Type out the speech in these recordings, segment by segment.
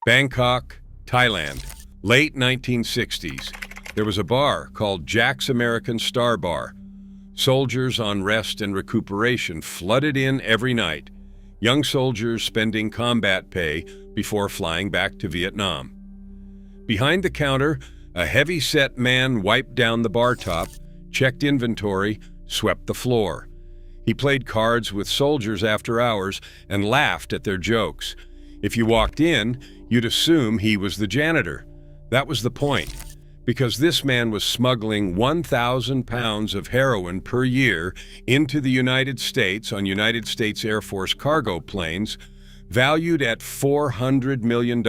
Bangkok, Thailand, late 1960s. There was a bar called Jack's American Star Bar. Soldiers on rest and recuperation flooded in every night, young soldiers spending combat pay before flying back to Vietnam. Behind the counter, a heavy-set man wiped down the bar top, checked inventory, swept the floor. He played cards with soldiers after hours and laughed at their jokes. If you walked in, you'd assume he was the janitor. That was the point, because this man was smuggling 1,000 pounds of heroin per year into the United States on United States Air Force cargo planes, valued at $400 million.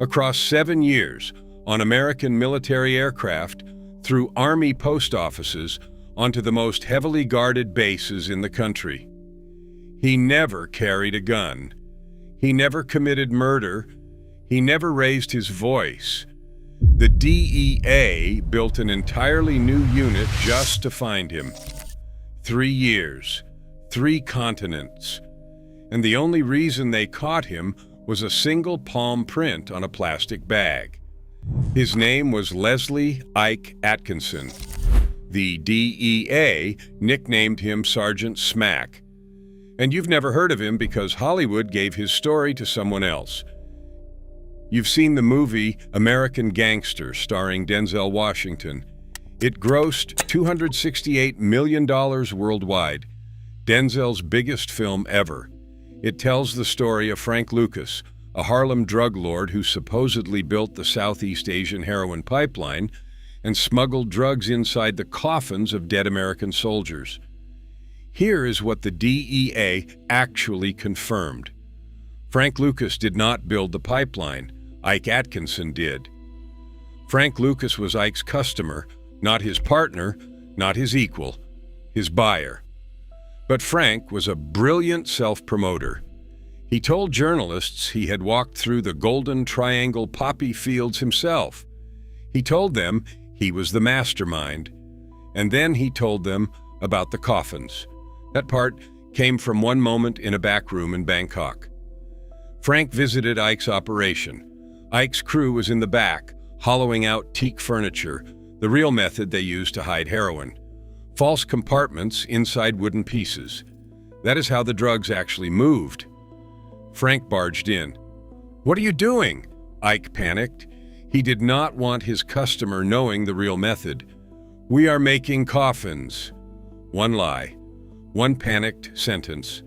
Across 7 years, on American military aircraft, through Army post offices, onto the most heavily guarded bases in the country. He never carried a gun. He never committed murder. He never raised his voice. The DEA built an entirely new unit just to find him. 3 years, 3 continents. And the only reason they caught him was a single palm print on a plastic bag. His name was Leslie Ike Atkinson. The DEA nicknamed him Sergeant Smack. And you've never heard of him because Hollywood gave his story to someone else. You've seen the movie American Gangster starring Denzel Washington. It grossed $268 million worldwide, Denzel's biggest film ever. It tells the story of Frank Lucas, a Harlem drug lord who supposedly built the Southeast Asian heroin pipeline and smuggled drugs inside the coffins of dead American soldiers. Here is what the DEA actually confirmed. Frank Lucas did not build the pipeline. Ike Atkinson did. Frank Lucas was Ike's customer, not his partner, not his equal, his buyer. But Frank was a brilliant self-promoter. He told journalists he had walked through the Golden Triangle poppy fields himself. He told them he was the mastermind. And then he told them about the coffins. That part came from one moment in a back room in Bangkok. Frank visited Ike's operation. Ike's crew was in the back, hollowing out teak furniture, the real method they used to hide heroin. False compartments inside wooden pieces. That is how the drugs actually moved. Frank barged in. "What are you doing?" Ike panicked. He did not want his customer knowing the real method. "We are making coffins." One lie. One panicked sentence.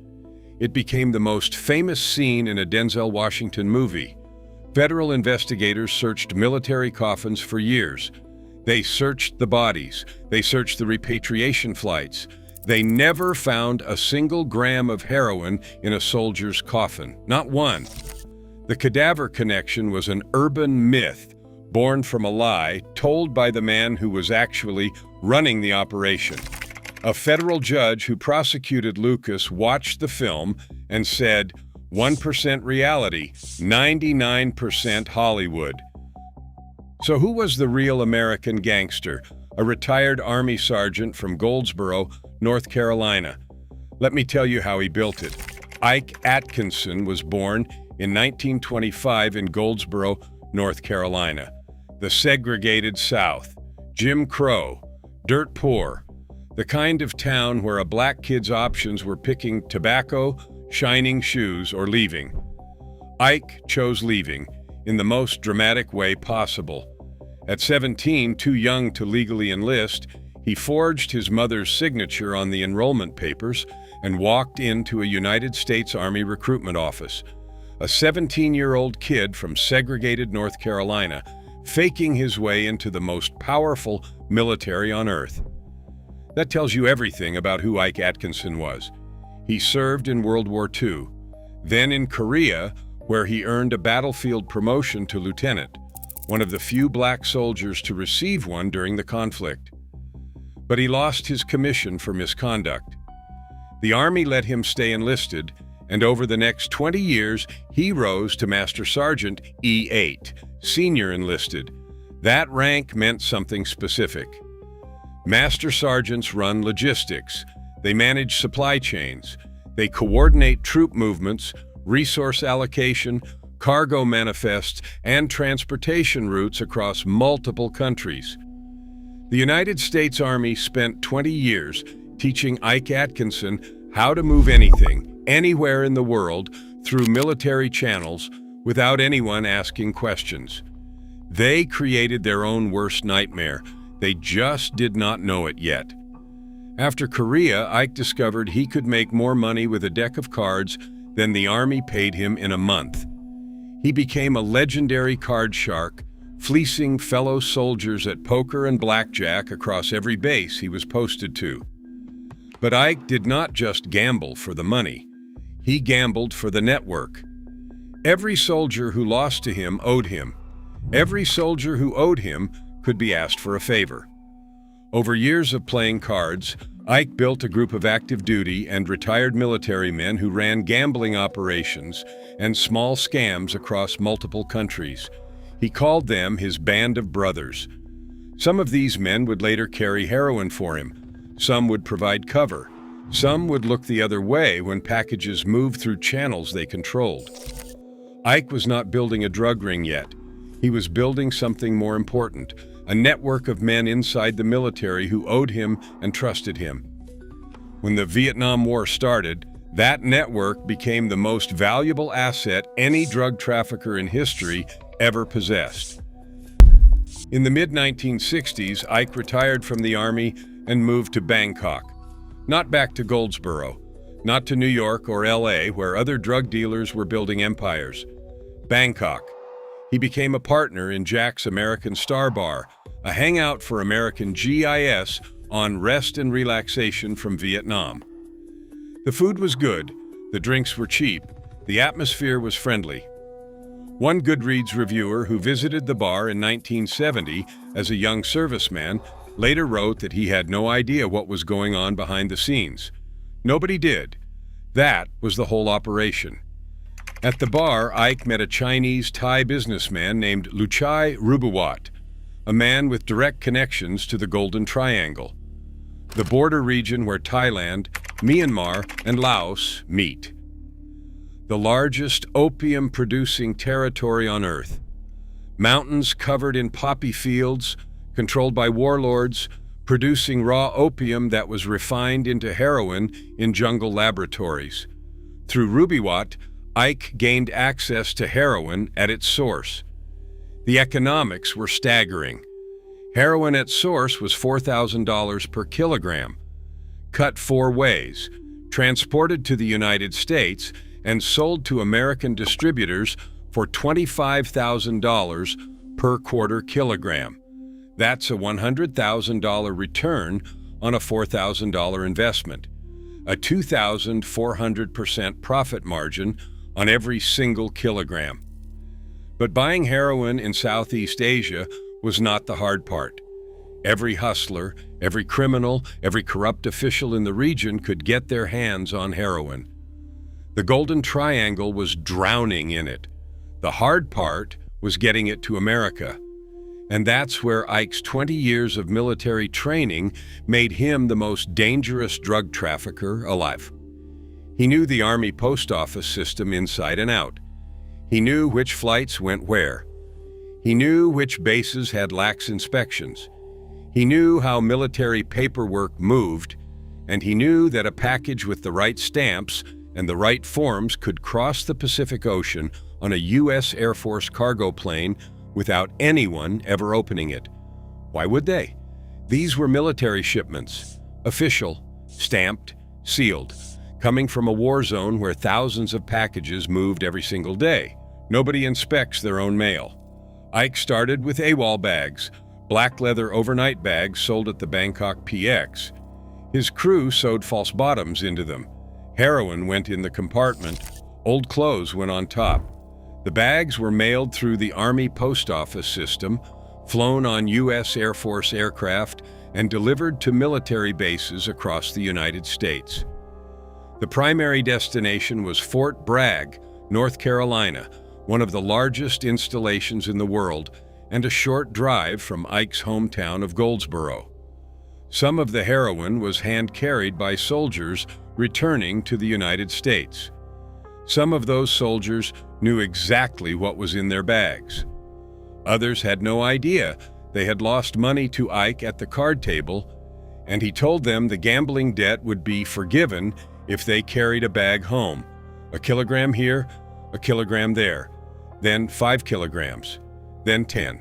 It became the most famous scene in a Denzel Washington movie. Federal investigators searched military coffins for years. They searched the bodies. They searched the repatriation flights. They never found a single gram of heroin in a soldier's coffin. Not one. The cadaver connection was an urban myth, born from a lie told by the man who was actually running the operation. A federal judge who prosecuted Lucas watched the film and said, 1% reality, 99% Hollywood. So who was the real American gangster? A retired Army sergeant from Goldsboro, North Carolina. Let me tell you how he built it. Ike Atkinson was born in 1925 in Goldsboro, North Carolina. The segregated South, Jim Crow, dirt poor, the kind of town where a black kid's options were picking tobacco, shining shoes, or leaving. Ike chose leaving in the most dramatic way possible. At 17, too young to legally enlist, he forged his mother's signature on the enrollment papers and walked into a United States Army recruitment office. A 17-year-old kid from segregated North Carolina, faking his way into the most powerful military on earth. That tells you everything about who Ike Atkinson was. He served in World War II, then in Korea, where he earned a battlefield promotion to lieutenant, one of the few black soldiers to receive one during the conflict. But he lost his commission for misconduct. The Army let him stay enlisted, and over the next 20 years, he rose to Master Sergeant E8, senior enlisted. That rank meant something specific. Master Sergeants run logistics. They manage supply chains. They coordinate troop movements, resource allocation, cargo manifests, and transportation routes across multiple countries. The United States Army spent 20 years teaching Ike Atkinson how to move anything, anywhere in the world, through military channels without anyone asking questions. They created their own worst nightmare. They just did not know it yet. After Korea, Ike discovered he could make more money with a deck of cards than the Army paid him in a month. He became a legendary card shark, fleecing fellow soldiers at poker and blackjack across every base he was posted to. But Ike did not just gamble for the money. He gambled for the network. Every soldier who lost to him owed him. Every soldier who owed him could be asked for a favor. Over years of playing cards, Ike built a group of active duty and retired military men who ran gambling operations and small scams across multiple countries. He called them his band of brothers. Some of these men would later carry heroin for him. Some would provide cover. Some would look the other way when packages moved through channels they controlled. Ike was not building a drug ring yet. He was building something more important, a network of men inside the military who owed him and trusted him. When the Vietnam War started, that network became the most valuable asset any drug trafficker in history ever possessed. In the mid-1960s, Ike retired from the Army and moved to Bangkok. Not back to Goldsboro, not to New York or LA, where other drug dealers were building empires. Bangkok. He became a partner in Jack's American Star Bar, a hangout for American GIS on rest and relaxation from Vietnam. The food was good, the drinks were cheap, the atmosphere was friendly. One Goodreads reviewer who visited the bar in 1970 as a young serviceman later wrote that he had no idea what was going on behind the scenes. Nobody did. That was the whole operation. At the bar, Ike met a Chinese-Thai businessman named Luchai Rubuwat, a man with direct connections to the Golden Triangle, the border region where Thailand, Myanmar, and Laos meet. The largest opium-producing territory on Earth. Mountains covered in poppy fields, controlled by warlords, producing raw opium that was refined into heroin in jungle laboratories. Through Rubuwat, Ike gained access to heroin at its source. The economics were staggering. Heroin at source was $4,000 per kilogram, cut 4 ways, transported to the United States, and sold to American distributors for $25,000 per quarter kilogram. That's a $100,000 return on a $4,000 investment, a 2,400% profit margin on every single kilogram. But buying heroin in Southeast Asia was not the hard part. Every hustler, every criminal, every corrupt official in the region could get their hands on heroin. The Golden Triangle was drowning in it. The hard part was getting it to America. And that's where Ike's 20 years of military training made him the most dangerous drug trafficker alive. He knew the Army post office system inside and out. He knew which flights went where. He knew which bases had lax inspections. He knew how military paperwork moved, and he knew that a package with the right stamps and the right forms could cross the Pacific Ocean on a U.S. Air Force cargo plane without anyone ever opening it. Why would they? These were military shipments, official, stamped, sealed, coming from a war zone where thousands of packages moved every single day. Nobody inspects their own mail. Ike started with AWOL bags, black leather overnight bags sold at the Bangkok PX. His crew sewed false bottoms into them. Heroin went in the compartment. Old clothes went on top. The bags were mailed through the Army post office system, flown on U.S. Air Force aircraft, and delivered to military bases across the United States. The primary destination was Fort Bragg, North Carolina, one of the largest installations in the world, and a short drive from Ike's hometown of Goldsboro. Some of the heroin was hand-carried by soldiers returning to the United States. Some of those soldiers knew exactly what was in their bags. Others had no idea. They had lost money to Ike at the card table, and he told them the gambling debt would be forgiven if they carried a bag home. A kilogram here, a kilogram there, then 5 kilograms, then 10.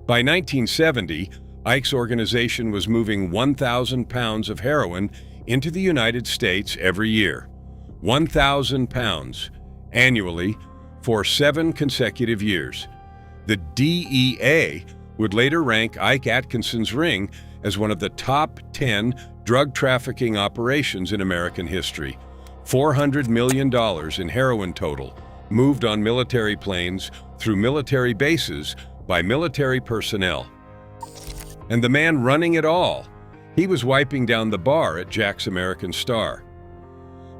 By 1970, Ike's organization was moving 1,000 pounds of heroin into the United States every year. 1,000 pounds annually for 7 consecutive years. The DEA would later rank Ike Atkinson's ring as one of the top 10 drug trafficking operations in American history. $400 million in heroin total, moved on military planes through military bases by military personnel. And the man running it all, he was wiping down the bar at Jack's American Star.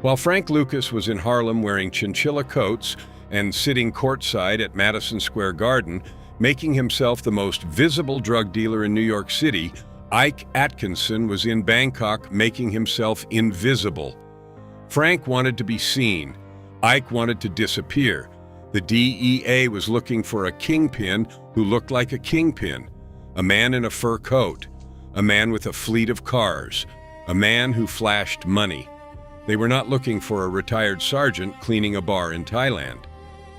While Frank Lucas was in Harlem wearing chinchilla coats and sitting courtside at Madison Square Garden, making himself the most visible drug dealer in New York City, Ike Atkinson was in Bangkok making himself invisible. Frank wanted to be seen. Ike wanted to disappear. The DEA was looking for a kingpin who looked like a kingpin, a man in a fur coat, a man with a fleet of cars, a man who flashed money. They were not looking for a retired sergeant cleaning a bar in Thailand.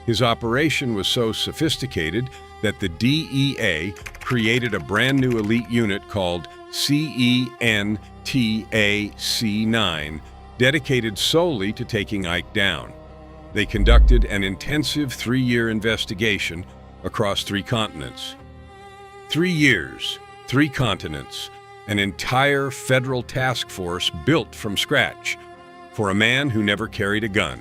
His operation was so sophisticated that the DEA created a brand new elite unit called CENTAC-9, dedicated solely to taking Ike down. They conducted an intensive 3-year investigation across 3 continents. 3 years, 3 continents, an entire federal task force built from scratch for a man who never carried a gun.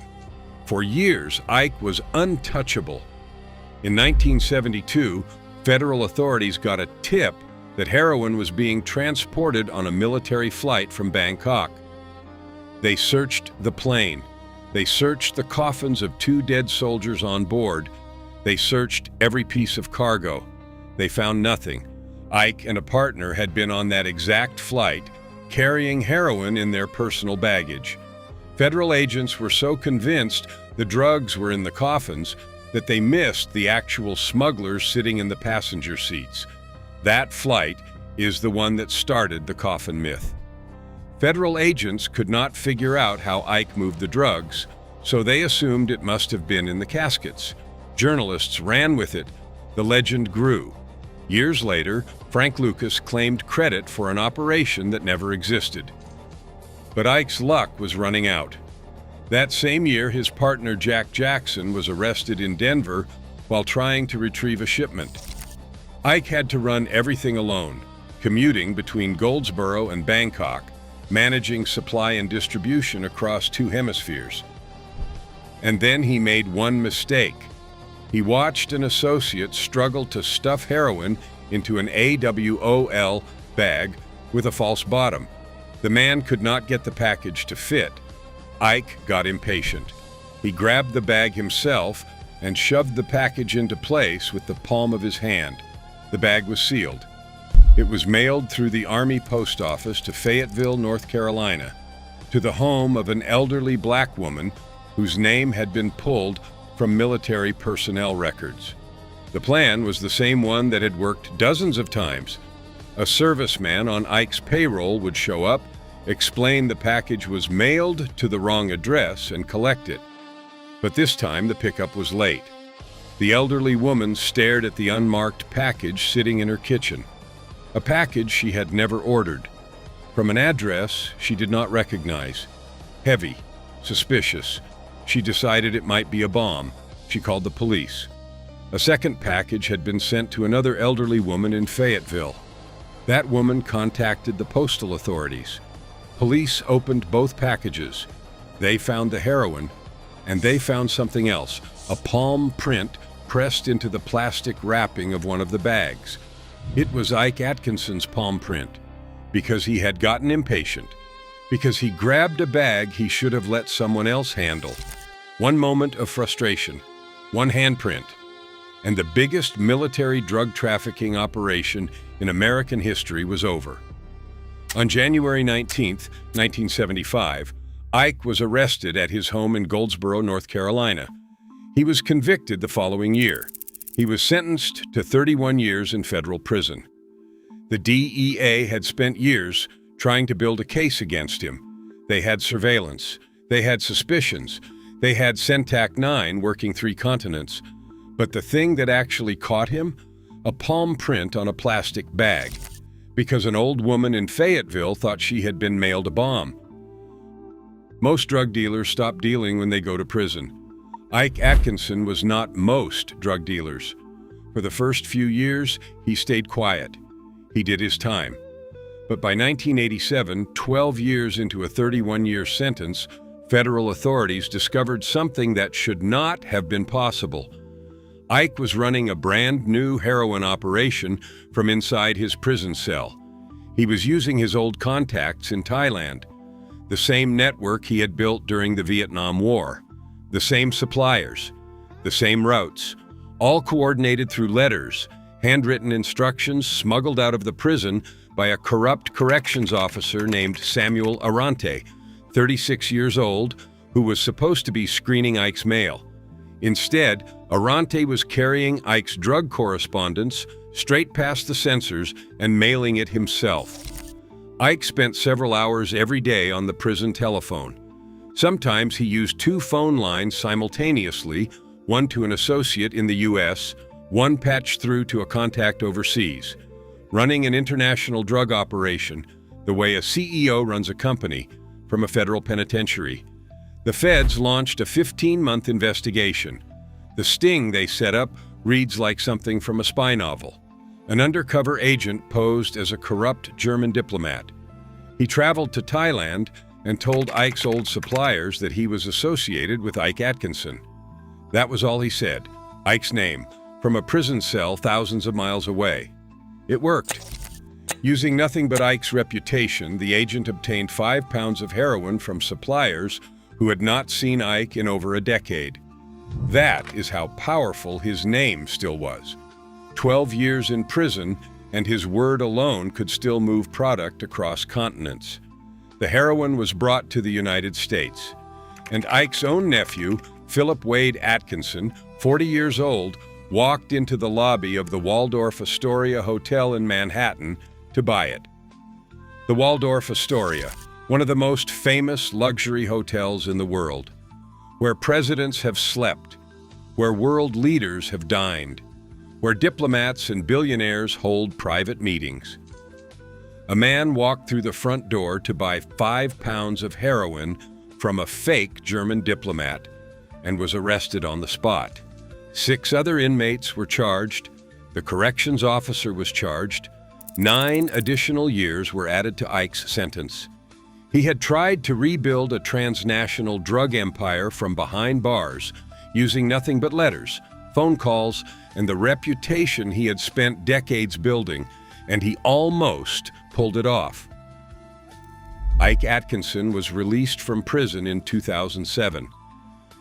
For years, Ike was untouchable. In 1972, federal authorities got a tip that heroin was being transported on a military flight from Bangkok. They searched the plane. They searched the coffins of 2 dead soldiers on board. They searched every piece of cargo. They found nothing. Ike and a partner had been on that exact flight, carrying heroin in their personal baggage. Federal agents were so convinced the drugs were in the coffins that they missed the actual smugglers sitting in the passenger seats. That flight is the one that started the coffin myth. Federal agents could not figure out how Ike moved the drugs, so they assumed it must have been in the caskets. Journalists ran with it. The legend grew. Years later, Frank Lucas claimed credit for an operation that never existed. But Ike's luck was running out. That same year, his partner Jack Jackson was arrested in Denver while trying to retrieve a shipment. Ike had to run everything alone, commuting between Goldsboro and Bangkok, managing supply and distribution across 2 hemispheres. And then he made one mistake. He watched an associate struggle to stuff heroin into an AWOL bag with a false bottom. The man could not get the package to fit. Ike got impatient. He grabbed the bag himself and shoved the package into place with the palm of his hand. The bag was sealed. It was mailed through the Army Post Office to Fayetteville, North Carolina, to the home of an elderly black woman whose name had been pulled from military personnel records. The plan was the same one that had worked dozens of times. A serviceman on Ike's payroll would show up, explain the package was mailed to the wrong address, and collect it. But this time the pickup was late. The elderly woman stared at the unmarked package sitting in her kitchen, a package she had never ordered, from an address she did not recognize. Heavy, suspicious. She decided it might be a bomb. She called the police. A second package had been sent to another elderly woman in Fayetteville. That woman contacted the postal authorities. Police opened both packages. They found the heroin, and they found something else, a palm print pressed into the plastic wrapping of one of the bags. It was Ike Atkinson's palm print, because he had gotten impatient, because he grabbed a bag he should have let someone else handle. One moment of frustration, one handprint, and the biggest military drug trafficking operation in American history was over. On January 19, 1975, Ike was arrested at his home in Goldsboro, North Carolina. He was convicted the following year. He was sentenced to 31 years in federal prison. The DEA had spent years trying to build a case against him. They had surveillance. They had suspicions. They had Centac 9 working 3 continents. But the thing that actually caught him? A palm print on a plastic bag. Because an old woman in Fayetteville thought she had been mailed a bomb. Most drug dealers stop dealing when they go to prison. Ike Atkinson was not most drug dealers. For the first few years, he stayed quiet. He did his time. But by 1987, 12 years into a 31-year sentence, federal authorities discovered something that should not have been possible. Ike was running a brand new heroin operation from inside his prison cell. He was using his old contacts in Thailand, the same network he had built during the Vietnam War, the same suppliers, the same routes, all coordinated through letters, handwritten instructions smuggled out of the prison by a corrupt corrections officer named Samuel Arante, 36 years old, who was supposed to be screening Ike's mail. Instead, Arante was carrying Ike's drug correspondence straight past the censors and mailing it himself. Ike spent several hours every day on the prison telephone. Sometimes he used 2 phone lines simultaneously, one to an associate in the U.S., one patched through to a contact overseas. Running an international drug operation, the way a CEO runs a company, from a federal penitentiary. The feds launched a 15-month investigation. The sting they set up reads like something from a spy novel. An undercover agent posed as a corrupt German diplomat. He traveled to Thailand and told Ike's old suppliers that he was associated with Ike Atkinson. That was all he said, Ike's name, from a prison cell thousands of miles away. It worked. Using nothing but Ike's reputation, the agent obtained 5 pounds of heroin from suppliers who had not seen Ike in over a decade. That is how powerful his name still was. 12 years in prison, and his word alone could still move product across continents. The heroin was brought to the United States, and Ike's own nephew, Philip Wade Atkinson, 40 years old, walked into the lobby of the Waldorf Astoria Hotel in Manhattan to buy it. The Waldorf Astoria, one of the most famous luxury hotels in the world, where presidents have slept, where world leaders have dined, where diplomats and billionaires hold private meetings. A man walked through the front door to buy 5 pounds of heroin from a fake German diplomat and was arrested on the spot. 6 other inmates were charged. The corrections officer was charged. 9 additional years were added to Ike's sentence. He had tried to rebuild a transnational drug empire from behind bars, using nothing but letters, phone calls, and the reputation he had spent decades building, and he almost pulled it off. Ike Atkinson was released from prison in 2007.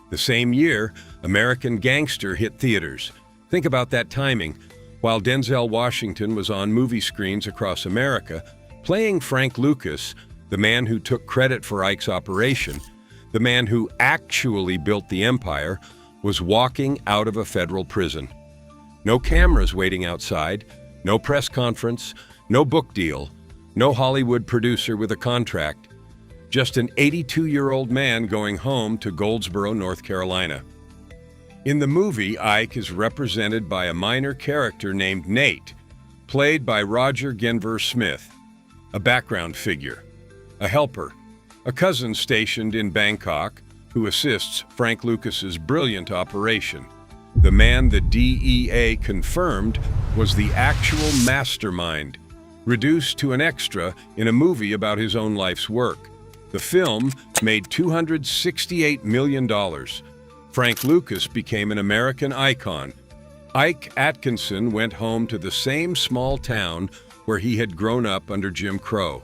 The same year, American Gangster hit theaters. Think about that timing. While Denzel Washington was on movie screens across America, playing Frank Lucas, the man who took credit for Ike's operation, the man who actually built the empire, was walking out of a federal prison. No cameras waiting outside, no press conference, no book deal, no Hollywood producer with a contract. Just an 82-year-old man going home to Goldsboro, North Carolina. In the movie, Ike is represented by a minor character named Nate, played by Roger Genver Smith, a background figure, a helper, a cousin stationed in Bangkok who assists Frank Lucas's brilliant operation. The man the DEA confirmed was the actual mastermind, reduced to an extra in a movie about his own life's work. The film made $268 million. Frank Lucas became an American icon. Ike Atkinson went home to the same small town where he had grown up under Jim Crow.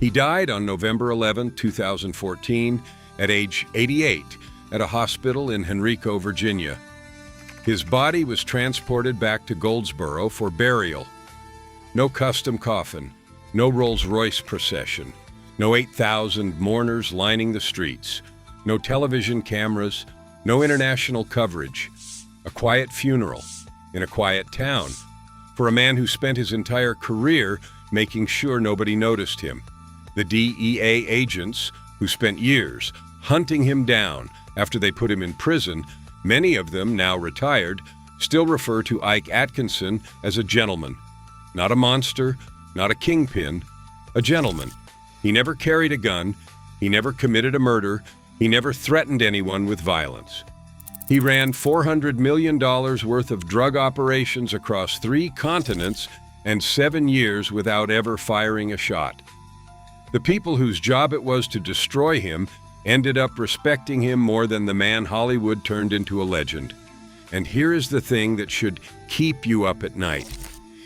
He died on November 11, 2014, at age 88, at a hospital in Henrico, Virginia. His body was transported back to Goldsboro for burial. No custom coffin, no Rolls-Royce procession, No 8,000 mourners lining the streets. No television cameras. No international coverage. A quiet funeral in a quiet town for a man who spent his entire career making sure nobody noticed him. The DEA agents, who spent years hunting him down after they put him in prison, many of them now retired, still refer to Ike Atkinson as a gentleman. Not a monster, not a kingpin, a gentleman. He never carried a gun, he never committed a murder, he never threatened anyone with violence. He ran $400 million worth of drug operations across 3 continents and 7 years without ever firing a shot. The people whose job it was to destroy him ended up respecting him more than the man Hollywood turned into a legend. And here is the thing that should keep you up at night.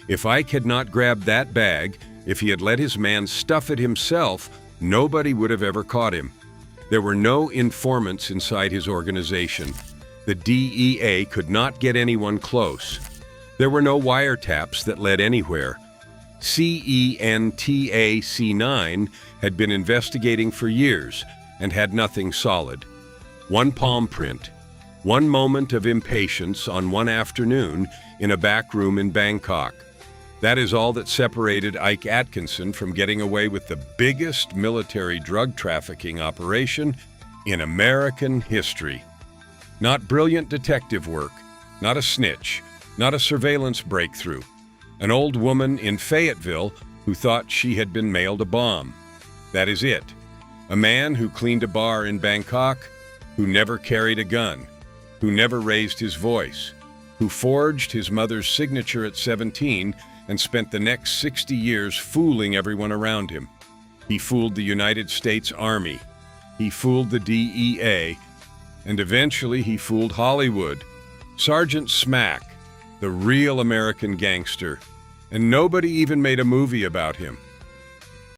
If Ike had not grabbed that bag, if he had let his man stuff it himself, nobody would have ever caught him. There were no informants inside his organization. The DEA could not get anyone close. There were no wiretaps that led anywhere. CENTAC9 had been investigating for years and had nothing solid. One palm print, one moment of impatience on one afternoon in a back room in Bangkok. That is all that separated Ike Atkinson from getting away with the biggest military drug trafficking operation in American history. Not brilliant detective work, not a snitch, not a surveillance breakthrough. An old woman in Fayetteville who thought she had been mailed a bomb. That is it. A man who cleaned a bar in Bangkok, who never carried a gun, who never raised his voice, who forged his mother's signature at 17 and spent the next 60 years fooling everyone around him. He fooled the United States Army. He fooled the DEA. And eventually he fooled Hollywood. Sergeant Smack, the real American gangster. And nobody even made a movie about him.